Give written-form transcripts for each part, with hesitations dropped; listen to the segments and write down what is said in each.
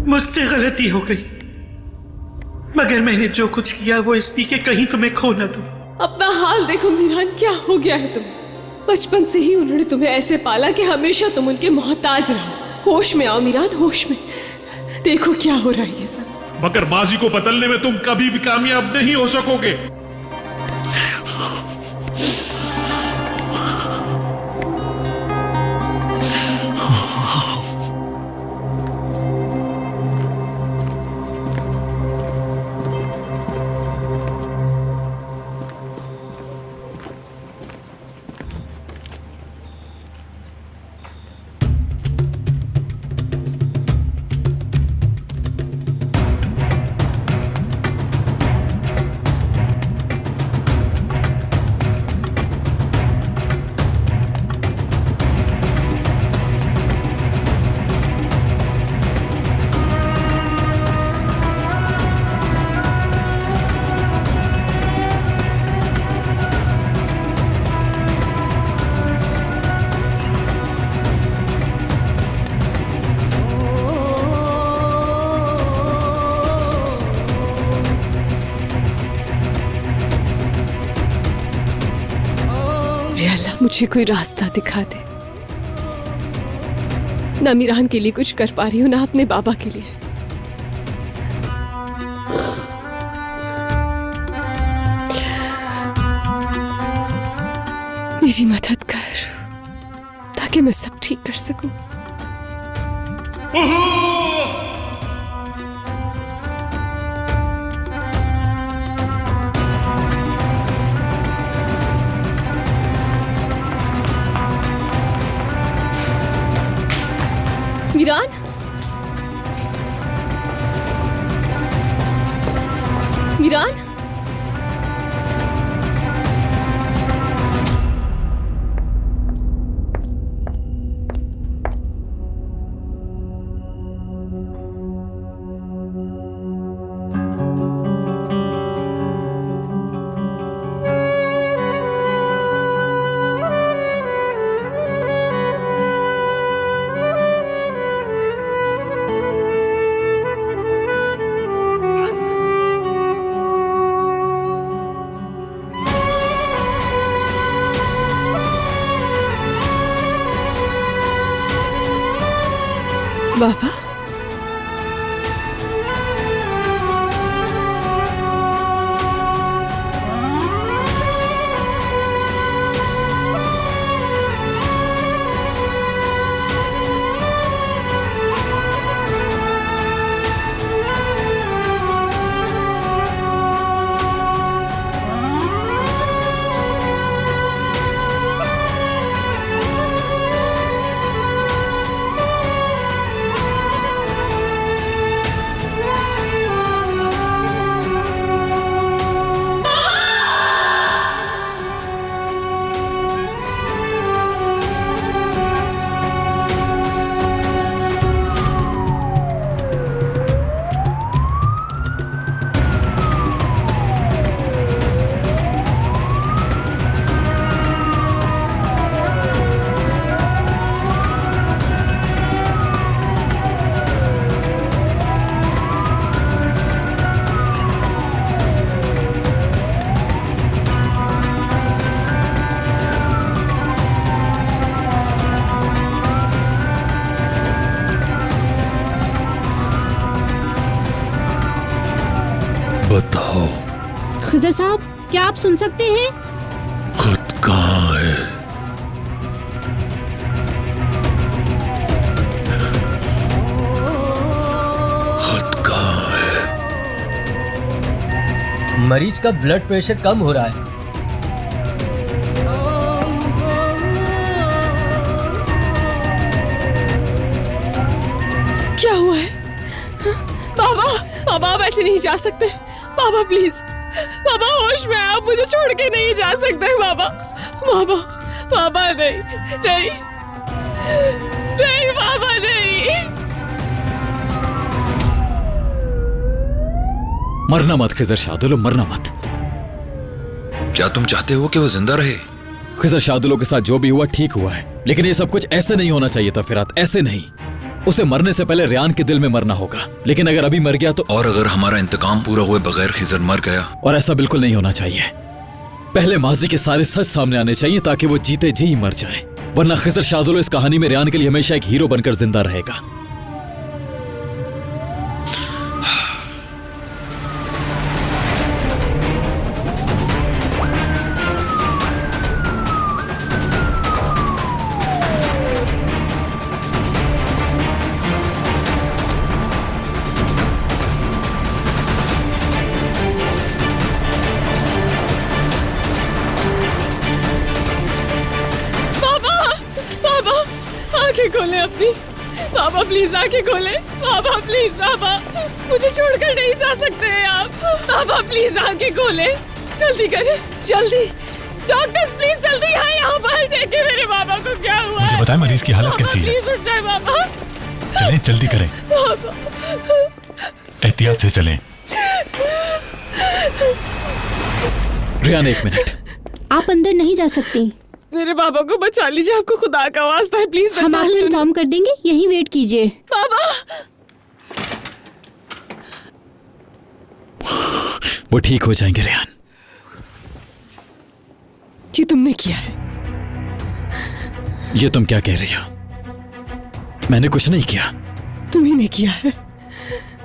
मुझसे गलती हो गई, मगर मैंने जो कुछ किया वो इसलिए कि कहीं तुम्हें खो ना दूं। अपना हाल देखो मीरान, क्या हो गया है तुम्हें। बचपन से ही उन्होंने तुम्हें ऐसे पाला कि हमेशा तुम उनके मोहताज रहो। होश में आओ मीरान, होश में। देखो क्या हो रहा है ये सब। मगर माजी को बदलने में तुम कभी भी कामयाब नहीं हो सकोगे। मुझे कोई रास्ता दिखा दे। ना मीरान के लिए कुछ कर पा रही हूँ, ना अपने बाबा के लिए। मेरी मदद कर ताकि मैं सब ठीक कर सकूं। मीरान, मीरान, बाबा। बताओ खिजर साहब, क्या आप सुन सकते हैं? खत कहाँ है? खत कहाँ है? मरीज का ब्लड प्रेशर कम हो रहा है। क्या हुआ है? बाबा, बाबा आप ऐसे नहीं जा सकते। बाबा प्लीज, बाबा होश में आप मुझे छोड़ के नहीं जा सकते। बाबा, बाबा, बाबा नहीं, नहीं, नहीं बाबा नहीं। मरना मत खिजर शादुलो, मरना मत। क्या तुम चाहते हो कि वो जिंदा रहे? खिजर शादुलो के साथ जो भी हुआ ठीक हुआ है, लेकिन ये सब कुछ ऐसे नहीं होना चाहिए था फिरात, ऐसे नहीं। उसे मरने से पहले रेहान के दिल में मरना होगा, लेकिन अगर अभी मर गया तो। और अगर हमारा इंतकाम पूरा हुए बगैर खिजर मर गया? और ऐसा बिल्कुल नहीं होना चाहिए। पहले माजी के सारे सच सामने आने चाहिए ताकि वो जीते जी ही मर जाए, वरना खिजर शादुल इस कहानी में रेहान के लिए हमेशा एक हीरो बनकर जिंदा रहेगा। आंखें खोले अपनी। बाबा प्लीज आंखें खोले। बाबा प्लीज, बाबा मुझे छोड़कर नहीं जा सकते हैं आप। बाबा प्लीज आंखें खोले, जल्दी करें, जल्दी। डॉक्टर्स प्लीज जल्दी आए यहाँ पर, देखें मेरे बाबा को क्या हुआ। मुझे बताएं मरीज की हालत कैसी है। प्लीज उठ जाए बाबा। चलें, जल्दी करें, एहतियात से चलें। रेहान एक मिनट, आप अंदर नहीं जा सकती। मेरे बाबा को बचा लीजिए, आपको खुदा का वास्ता है, प्लीज हम आपको इन्फॉर्म कर देंगे, यहीं वेट कीजिए। बाबा वो ठीक हो जाएंगे। रेहान, ये तुमने किया है। ये तुम क्या कह रही हो? मैंने कुछ नहीं किया। तुम्ही ने किया है।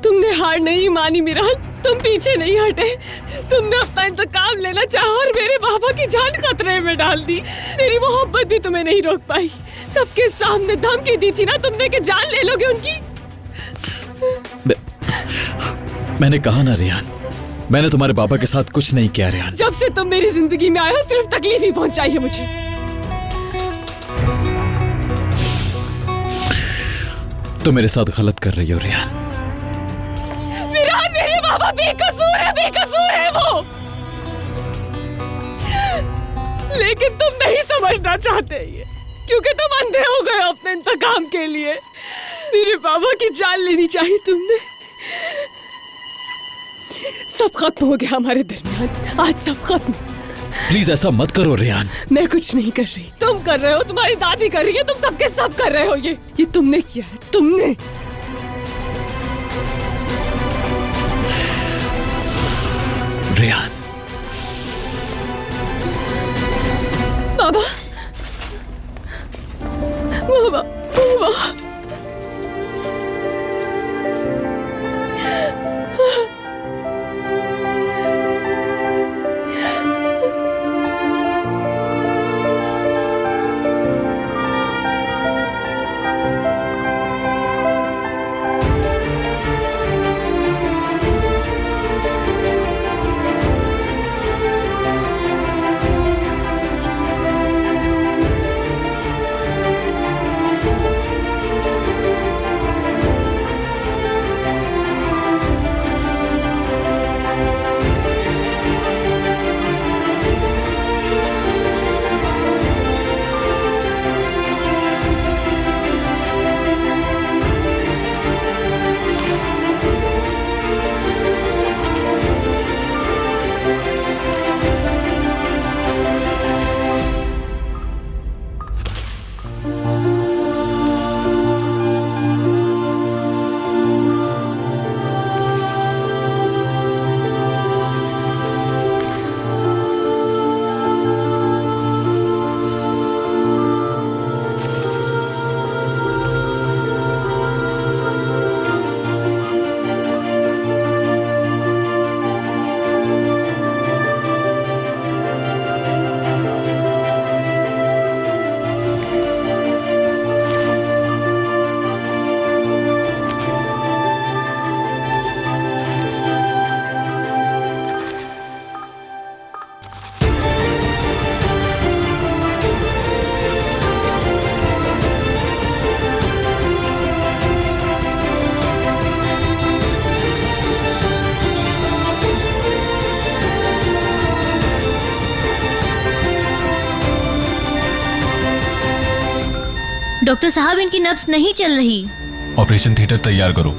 तुमने हार नहीं मानी मिरान, तुम पीछे नहीं हटे। तुमने अपना इंतकाम लेना चाहा और मेरे बाबा की जान खतरे में डाल दी। मेरी मोहब्बत भी तुम्हें नहीं रोक पाई। सबके सामने धमकी दी थी ना तुमने कि जान ले लोगे उनकी। मैंने कहा ना रेहान, मैंने तुम्हारे बाबा के साथ कुछ नहीं किया। रेहान, जब से तुम मेरी जिंदगी में आए हो सिर्फ तकलीफ ही पहुंचाई है मुझे। तुम मेरे साथ गलत कर रही हो रेहान। मेरे बाबा बेकसूर है, बेकसूर है वो। लेकिन तुम नहीं समझना चाहते ये, क्योंकि तुम अंधे हो गए अपने इंतकाम के लिए। मेरे बाबा की जान लेनी चाहिए तुमने। सब खत्म हो गया हमारे दरमियान, आज सब खत्म। प्लीज ऐसा मत करो रेहान। मैं कुछ नहीं कर रही, तुम कर रहे हो, तुम्हारी दादी कर रही है, तुम सबके सब कर रहे हो। ये तुमने किया है, तुमने। रेहान, बाबा, बाबा, बाबा। डॉक्टर साहब, इनकी नब्ज नहीं चल रही। ऑपरेशन थिएटर तैयार करो।